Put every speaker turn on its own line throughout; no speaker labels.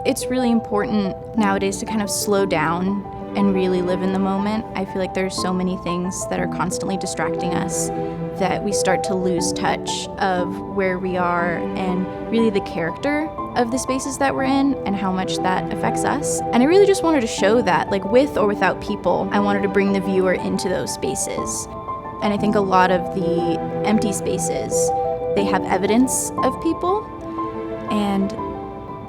It's really important nowadays to kind of slow down and really live in the moment. I feel like there's so many things that are constantly distracting us that we start to lose touch of where we are and really the character of the spaces that we're in and how much that affects us. And I really just wanted to show that, like with or without people, I wanted to bring the viewer into those spaces. And I think a lot of the empty spaces, they have evidence of people, and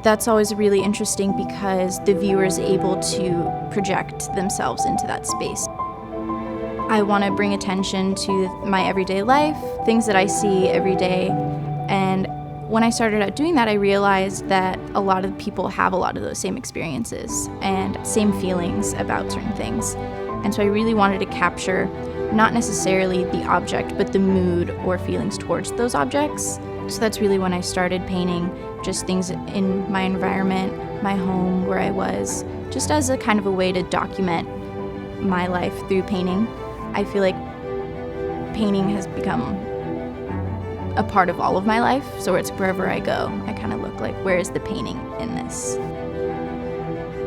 that's always really interesting because the viewer is able to project themselves into that space. I want to bring attention to my everyday life, things that I see every day, and when I started out doing that, I realized that a lot of people have a lot of those same experiences and same feelings about certain things. And so I really wanted to capture not necessarily the object, but the mood or feelings towards those objects. So that's really when I started painting just things in my environment, my home, where I was, just as a kind of a way to document my life through painting. I feel like painting has become a part of all of my life, so it's wherever I go, I kind of look like, where is the painting in this?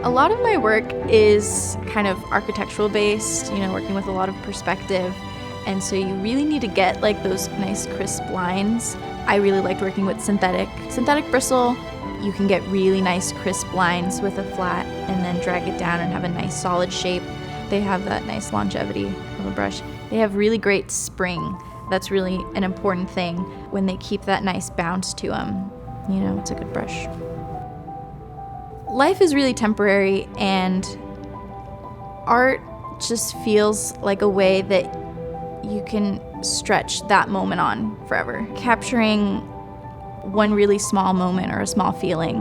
A lot of my work is kind of architectural based, working with a lot of perspective, and so you really need to get like those nice crisp lines. I really liked working with synthetic bristle. You can get really nice crisp lines with a flat and then drag it down and have a nice solid shape. They have that nice longevity of a brush. They have really great spring. That's really an important thing when they keep that nice bounce to them. It's a good brush. Life is really temporary, and art just feels like a way that you can stretch that moment on forever. Capturing one really small moment or a small feeling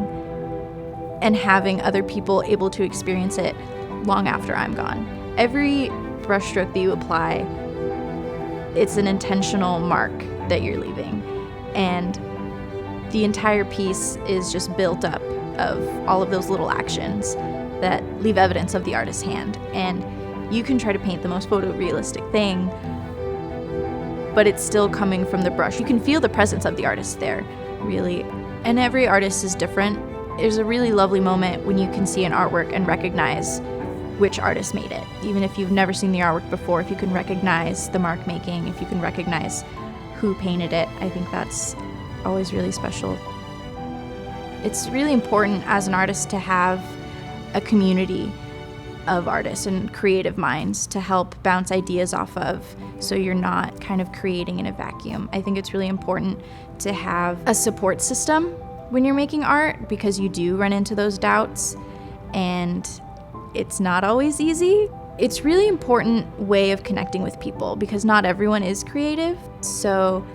and having other people able to experience it long after I'm gone. Every brushstroke that you apply, it's an intentional mark that you're leaving, and the entire piece is just built up of all of those little actions that leave evidence of the artist's hand. And you can try to paint the most photorealistic thing, but it's still coming from the brush. You can feel the presence of the artist there, really. And every artist is different. There's a really lovely moment when you can see an artwork and recognize which artist made it. Even if you've never seen the artwork before, if you can recognize the mark making, if you can recognize who painted it, I think that's always really special. It's really important as an artist to have a community of artists and creative minds to help bounce ideas off of, so you're not kind of creating in a vacuum. I think it's really important to have a support system when you're making art, because you do run into those doubts, and it's not always easy. It's really important way of connecting with people because not everyone is creative. So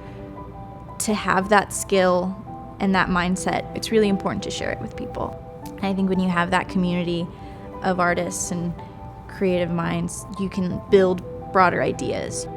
to have that skill and that mindset, it's really important to share it with people. And I think when you have that community of artists and creative minds, you can build broader ideas.